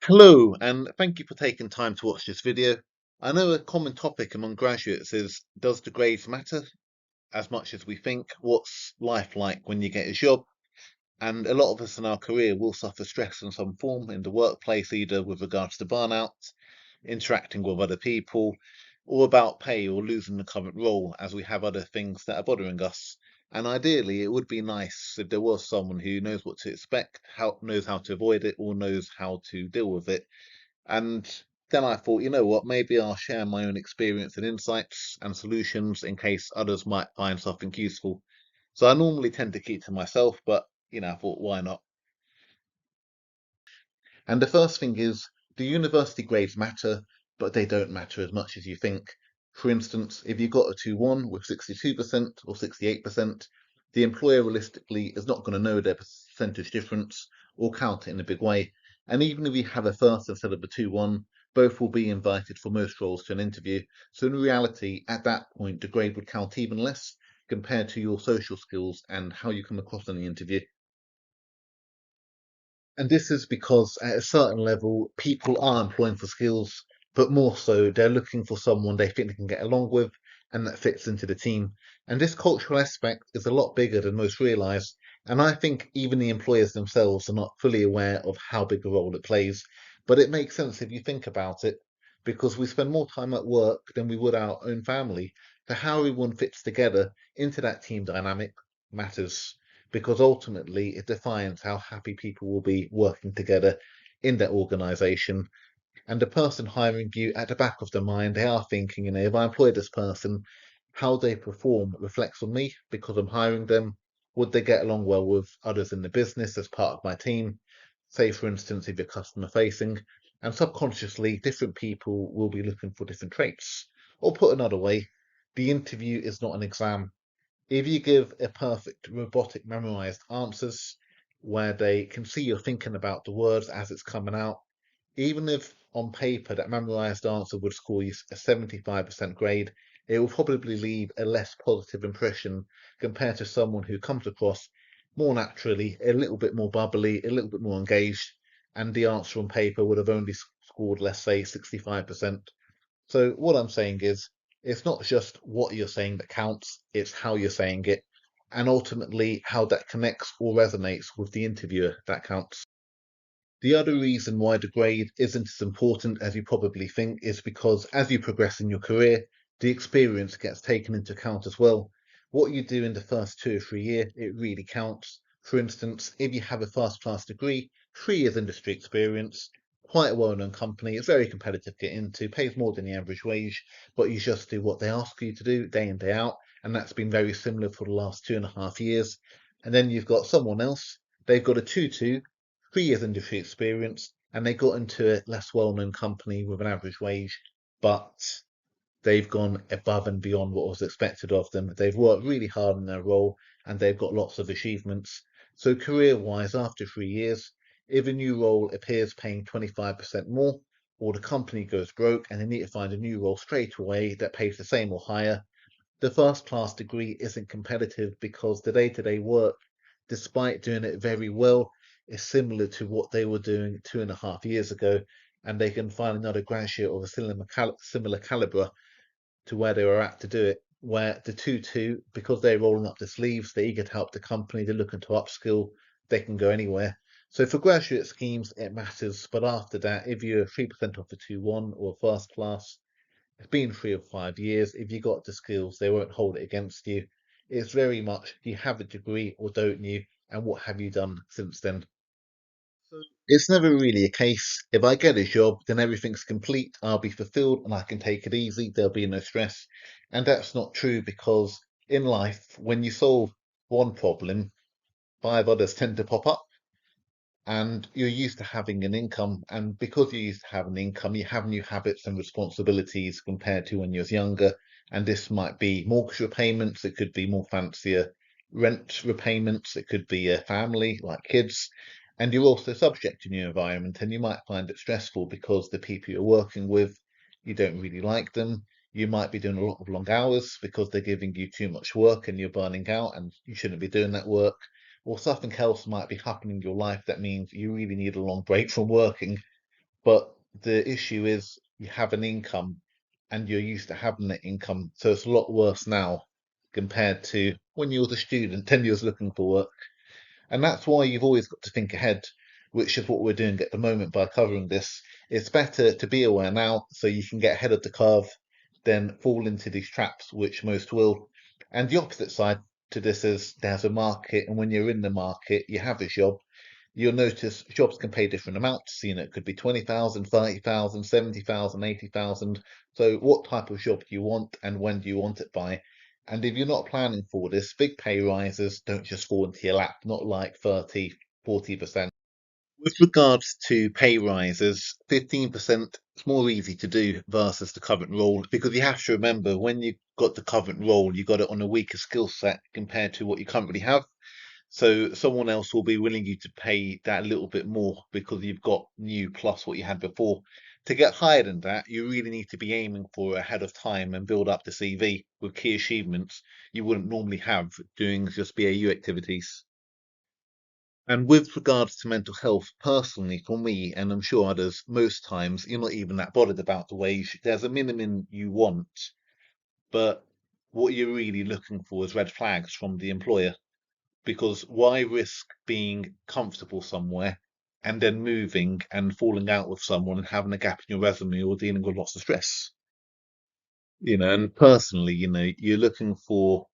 Hello, and thank you for taking time to watch this video. I know a common topic among graduates is, does the grades matter as much as we think? What's life like when you get a job? And a lot of us in our career will suffer stress in some form in the workplace, either with regards to burnout, interacting with other people, or about pay or losing the current role, as we have other things that are bothering us. And ideally, it would be nice if there was someone who knows what to expect, knows how to avoid it, or knows how to deal with it. And then I thought, you know what, maybe I'll share my own experience and insights and solutions in case others might find something useful. So I normally tend to keep to myself, but I thought, why not? And the first thing is the university grades matter, but they don't matter as much as you think. For instance, if you got a 2-1 with 62% or 68%, the employer realistically is not going to know their percentage difference or count it in a big way. And even if you have a first instead of a 2-1, both will be invited for most roles to an interview. So in reality, at that point, the grade would count even less compared to your social skills and how you come across in the interview. And this is because at a certain level, people are employing for skills, but more so, they're looking for someone they think they can get along with and that fits into the team. And this cultural aspect is a lot bigger than most realize. And I think even the employers themselves are not fully aware of how big a role it plays. But it makes sense if you think about it, because we spend more time at work than we would our own family. So how everyone fits together into that team dynamic matters because ultimately it defines how happy people will be working together in that organization. And the person hiring you at the back of their mind, they are thinking, if I employ this person, how they perform reflects on me because I'm hiring them. Would they get along well with others in the business as part of my team? Say, for instance, if you're customer facing, and subconsciously, different people will be looking for different traits. Or put another way, the interview is not an exam. If you give a perfect robotic memorized answers where they can see you're thinking about the words as it's coming out, even if on paper that memorized answer would score you a 75% grade, it will probably leave a less positive impression compared to someone who comes across more naturally, a little bit more bubbly, a little bit more engaged, and the answer on paper would have only scored, let's say, 65%. So what I'm saying is, it's not just what you're saying that counts, it's how you're saying it, and ultimately how that connects or resonates with the interviewer that counts. The other reason why the grade isn't as important as you probably think is because as you progress in your career, the experience gets taken into account as well. What you do in the first 2 or 3 years, it really counts. For instance, if you have a first class degree, 3 years industry experience, quite a well-known company, it's very competitive to get into, pays more than the average wage, but you just do what they ask you to do day in, day out, and that's been very similar for the last 2.5 years. And then you've got someone else, they've got a 2-2, 3 years industry experience, and they got into a less well-known company with an average wage, but they've gone above and beyond what was expected of them. They've worked really hard in their role and they've got lots of achievements. So career-wise, after 3 years, if a new role appears paying 25% more, or the company goes broke and they need to find a new role straight away that pays the same or higher, the first class degree isn't competitive because the day-to-day work, despite doing it very well, is similar to what they were doing 2.5 years ago, and they can find another graduate of a similar caliber to where they were at to do it. Where the 2-2, because they're rolling up the sleeves, they're eager to help the company, they're looking to upskill, they can go anywhere. So for graduate schemes, it matters, but after that, if you're 3% off a 2-1 or first class, it's been 3 or 5 years. If you got the skills, they won't hold it against you. It's very much, do you have a degree or don't you? And what have you done since then? So it's never really a case. If I get a job, then everything's complete. I'll be fulfilled and I can take it easy. There'll be no stress. And that's not true because in life, when you solve one problem, 5 others tend to pop up and you're used to having an income. And because you're used to having an income, you have new habits and responsibilities compared to when you're younger. And this might be mortgage repayments, it could be more fancier rent repayments, it could be a family like kids. And you're also subject to new environment, and you might find it stressful because the people you're working with, you don't really like them. You might be doing a lot of long hours because they're giving you too much work and you're burning out and you shouldn't be doing that work, or something else might be happening in your life that means you really need a long break from working. But the issue is you have an income and you're used to having that income. So it's a lot worse now compared to when you was a student, 10 years looking for work. And that's why you've always got to think ahead, which is what we're doing at the moment by covering this. It's better to be aware now so you can get ahead of the curve than fall into these traps, which most will. And the opposite side to this is there's a market, and when you're in the market, you have a job. You'll notice jobs can pay different amounts. It could be 20,000, 30,000, 70,000, 80,000. So, what type of job do you want and when do you want it by? And if you're not planning for this, big pay rises don't just fall into your lap, not like 30, 40%. With regards to pay rises, 15% is more easy to do versus the current role because you have to remember when you got the current role, you got it on a weaker skill set compared to what you currently have. So someone else will be willing you to pay that little bit more because you've got new plus what you had before. To get higher than that, you really need to be aiming for ahead of time and build up the CV with key achievements you wouldn't normally have doing just BAU activities. And with regards to mental health, personally, for me, and I'm sure others, most times you're not even that bothered about the wage. There's a minimum you want, but what you're really looking for is red flags from the employer. Because why risk being comfortable somewhere and then moving and falling out with someone and having a gap in your resume or dealing with lots of stress? And personally, you're looking for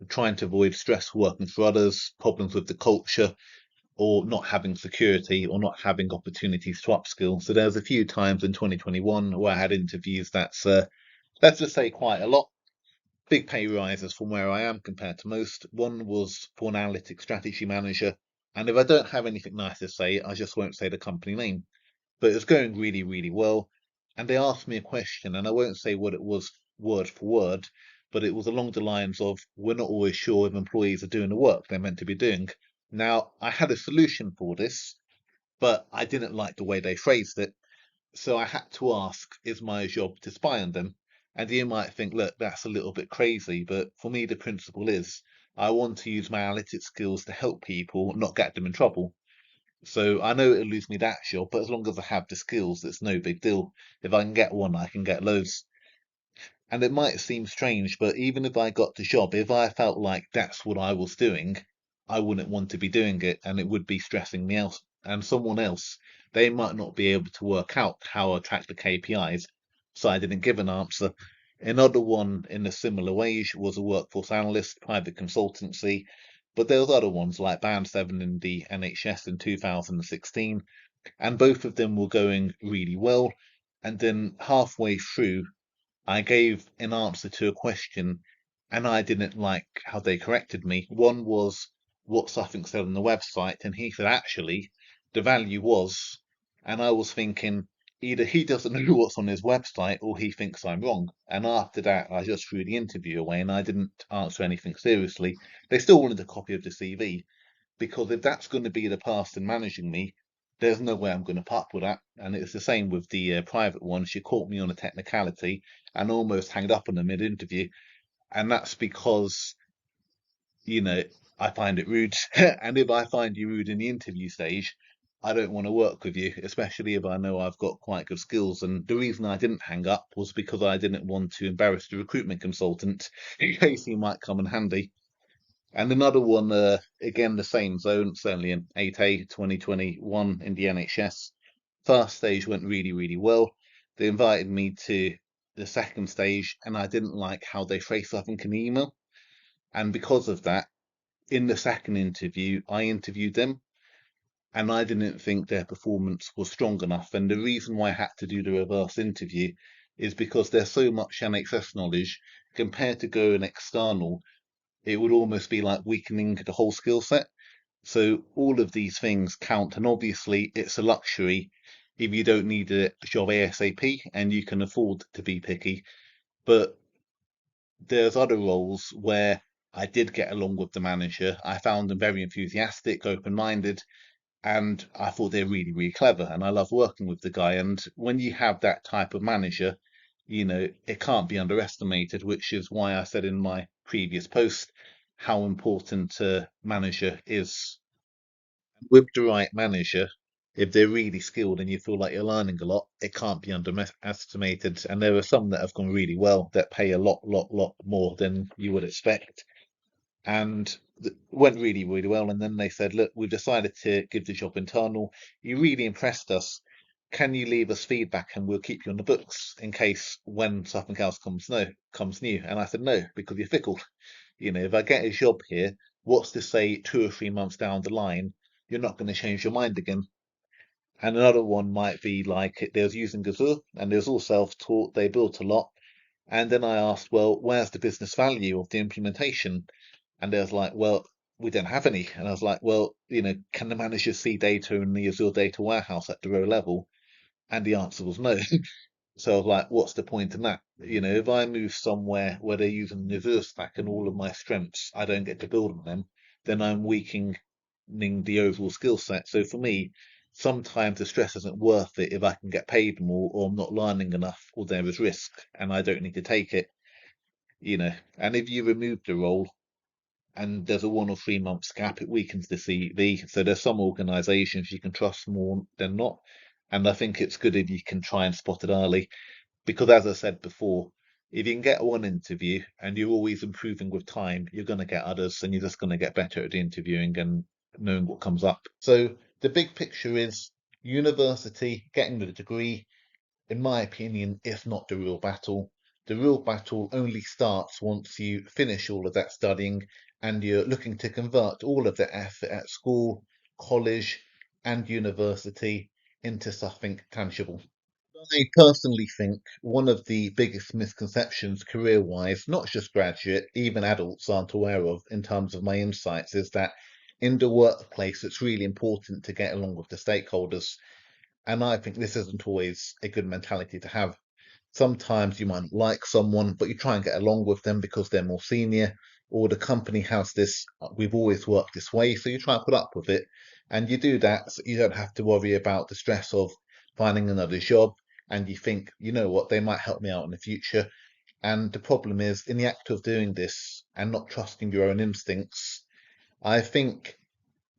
trying to avoid stress working for others, problems with the culture, or not having security or not having opportunities to upskill. So there's a few times in 2021 where I had interviews that's let's just say quite a lot. Big pay rises from where I am compared to most. One was for an analytics strategy manager. And if I don't have anything nice to say, I just won't say the company name. But it's going really, really well. And they asked me a question, and I won't say what it was word for word, but it was along the lines of, we're not always sure if employees are doing the work they're meant to be doing. Now, I had a solution for this, but I didn't like the way they phrased it. So I had to ask, is my job to spy on them? And you might think, look, that's a little bit crazy, but for me, the principle is I want to use my analytics skills to help people, not get them in trouble. So I know it'll lose me that job, but as long as I have the skills, it's no big deal. If I can get one, I can get loads. And it might seem strange, but even if I got the job, if I felt like that's what I was doing, I wouldn't want to be doing it and it would be stressing me out. And someone else, they might not be able to work out how I track the KPIs, so I didn't give an answer. Another one in a similar wage was a workforce analyst, private consultancy, but there was other ones like Band 7 in the NHS in 2016, and both of them were going really well. And then halfway through, I gave an answer to a question and I didn't like how they corrected me. One was what something said on the website, and he said actually the value was, and I was thinking either he doesn't know what's on his website or he thinks I'm wrong. And after that, I just threw the interview away and I didn't answer anything seriously. They still wanted a copy of the CV, because if that's going to be the person managing me, there's no way I'm going to put up with that. And it's the same with the private one. She caught me on a technicality and almost hanged up on the mid-interview, and that's because you know I find it rude. And if I find you rude in the interview stage, I don't want to work with you, especially if I know I've got quite good skills. And the reason I didn't hang up was because I didn't want to embarrass the recruitment consultant in case he might come in handy. And another one, again, the same zone, certainly in 8A 2021 in the NHS. First stage went really, really well. They invited me to the second stage, and I didn't like how they phrased something in the email. And because of that, in the second interview, I interviewed them, and I didn't think their performance was strong enough. And the reason why I had to do the reverse interview is because there's so much NHS knowledge compared to going external, it would almost be like weakening the whole skill set. So all of these things count, and obviously it's a luxury if you don't need a job ASAP and you can afford to be picky. But there's other roles where I did get along with the manager. I found them very enthusiastic, open-minded, and I thought they're really, really clever. And I love working with the guy. And when you have that type of manager, it can't be underestimated, which is why I said in my previous post how important a manager is. With the right manager, If they're really skilled and you feel like you're learning a lot, it can't be underestimated. And there are some that have gone really well that pay a lot more than you would expect. And went really, really well. And then they said, look, we've decided to give the job internal. You really impressed us. Can you leave us feedback and we'll keep you on the books in case when something else comes new? And I said, no, because you're fickle. If I get a job here, what's to say 2 or 3 months down the line, you're not going to change your mind again? And another one might be like they was using Azure and they was all self-taught, they built a lot. And then I asked, well, where's the business value of the implementation? And they was like, well, we don't have any. And I was like, well, can the manager see data in the Azure data warehouse at the row level? And the answer was no. So I was like, what's the point in that? If I move somewhere where they're using the Azure stack and all of my strengths, I don't get to build on them, then I'm weakening the overall skill set. So for me, sometimes the stress isn't worth it if I can get paid more or I'm not learning enough or there is risk and I don't need to take it. And if you remove the role and there's a 1 or 3 months gap, it weakens the CV. So there's some organizations you can trust more than not. And I think it's good if you can try and spot it early because, as I said before, if you can get one interview and you're always improving with time, you're going to get others and you're just going to get better at the interviewing and knowing what comes up. So the big picture is university, getting the degree, in my opinion, is not the real battle. The real battle only starts once you finish all of that studying and you're looking to convert all of the effort at school, college, and university into something tangible. I personally think one of the biggest misconceptions career-wise, not just graduate, even adults aren't aware of in terms of my insights, is that in the workplace it's really important to get along with the stakeholders. And I think this isn't always a good mentality to have. Sometimes you might not like someone, but you try and get along with them because they're more senior, or the company has this, we've always worked this way, so you try and put up with it. And you do that so you don't have to worry about the stress of finding another job. And you think, you know what, they might help me out in the future. And the problem is, in the act of doing this and not trusting your own instincts, I think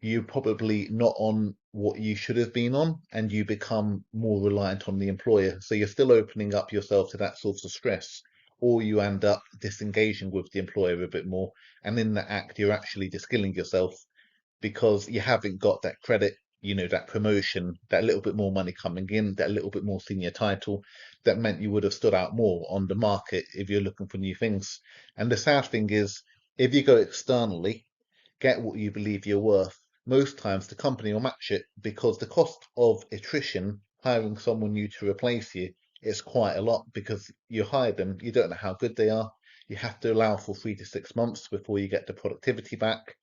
you're probably not on what you should have been on, and you become more reliant on the employer. So you're still opening up yourself to that sort of stress, or you end up disengaging with the employer a bit more. And in that act, you're actually just killing yourself because you haven't got that credit, that promotion, that little bit more money coming in, that little bit more senior title that meant you would have stood out more on the market if you're looking for new things. And the sad thing is, if you go externally, get what you believe you're worth, most times the company will match it because the cost of attrition, hiring someone new to replace you, is quite a lot because you hire them, you don't know how good they are. You have to allow for 3 to 6 months before you get the productivity back.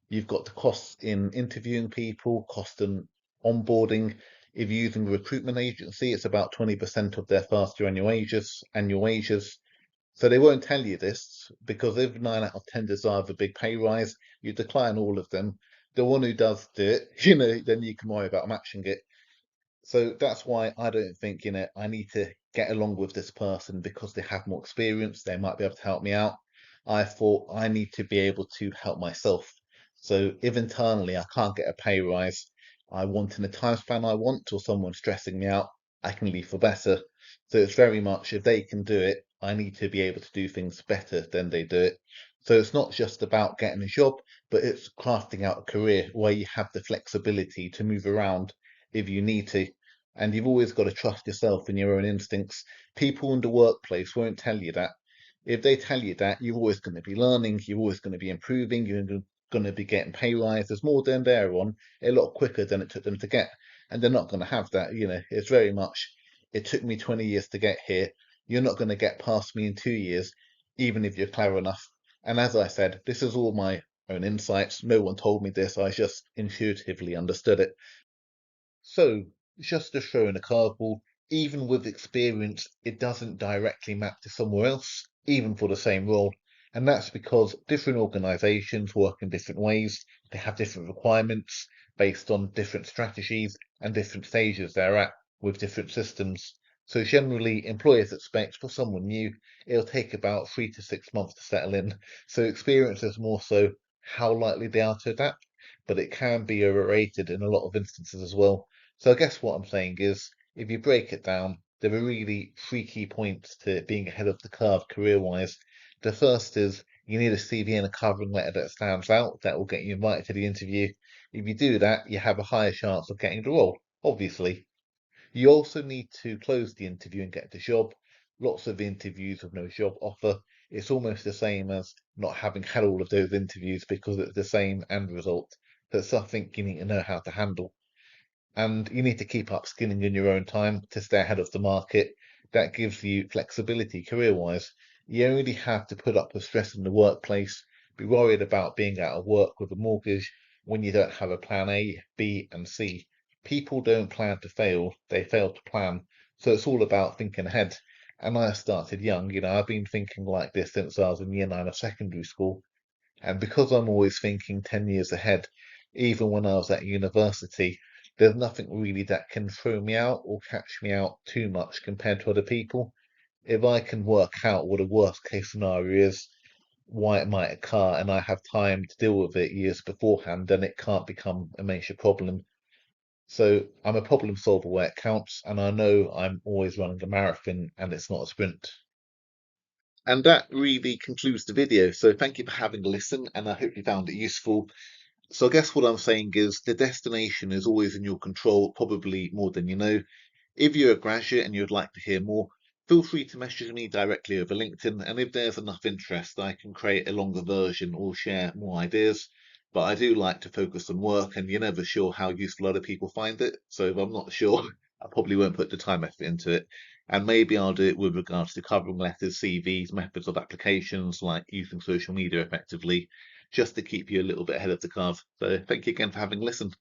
You've got the costs in interviewing people, cost in onboarding. If you're using a recruitment agency, it's about 20% of their first year annual wages. So they won't tell you this because if 9 out of 10 deserve a big pay rise, you decline all of them. The one who does do it, then you can worry about matching it. So that's why I don't think, I need to get along with this person because they have more experience. They might be able to help me out. I thought I need to be able to help myself. So if internally I can't get a pay rise I want in the time span I want, or someone stressing me out, I can leave for better. So it's very much if they can do it, I need to be able to do things better than they do it. So it's not just about getting a job, but it's crafting out a career where you have the flexibility to move around if you need to. And you've always got to trust yourself and your own instincts. People in the workplace won't tell you that. If they tell you that, you're always going to be learning, you're always going to be improving, you're going to be getting pay rises more than they're on a lot quicker than it took them to get. And they're not going to have that. It's very much, it took me 20 years to get here. You're not going to get past me in 2 years, even if you're clever enough. And as I said, this is all my own insights. No one told me this. I just intuitively understood it. So, just to throw in a curveball, even with experience, it doesn't directly map to somewhere else, even for the same role. And that's because different organizations work in different ways. They have different requirements based on different strategies and different stages they're at with different systems. So generally, employers expect for someone new, it'll take about 3 to 6 months to settle in. So experience is more so how likely they are to adapt, but it can be overrated in a lot of instances as well. So I guess what I'm saying is, if you break it down, there are really three key points to being ahead of the curve career-wise. The first is you need a CV and a covering letter that stands out, that will get you invited to the interview. If you do that, you have a higher chance of getting the role, obviously. You also need to close the interview and get the job. Lots of interviews with no job offer. It's almost the same as not having had all of those interviews because it's the same end result. So it's something you need to know how to handle. And you need to keep upskilling in your own time to stay ahead of the market. That gives you flexibility career-wise. You only have to put up with stress in the workplace, be worried about being out of work with a mortgage when you don't have a plan A, B, and C. People don't plan to fail, they fail to plan. So it's all about thinking ahead. And I started young, I've been thinking like this since I was in year nine of secondary school. And because I'm always thinking 10 years ahead, even when I was at university, there's nothing really that can throw me out or catch me out too much compared to other people. If I can work out what a worst case scenario is, why it might occur, and I have time to deal with it years beforehand, then it can't become a major problem. So I'm a problem solver where it counts, and I know I'm always running a marathon and it's not a sprint. And that really concludes the video. So thank you for having a listen, and I hope you found it useful. So I guess what I'm saying is the destination is always in your control, probably more than you know. If you're a graduate and you'd like to hear more, feel free to message me directly over LinkedIn. And if there's enough interest, I can create a longer version or share more ideas. But I do like to focus on work, and you're never sure how useful other people find it. So if I'm not sure, I probably won't put the time effort into it. And maybe I'll do it with regards to covering letters, CVs, methods of applications, like using social media effectively, just to keep you a little bit ahead of the curve. So thank you again for having listened.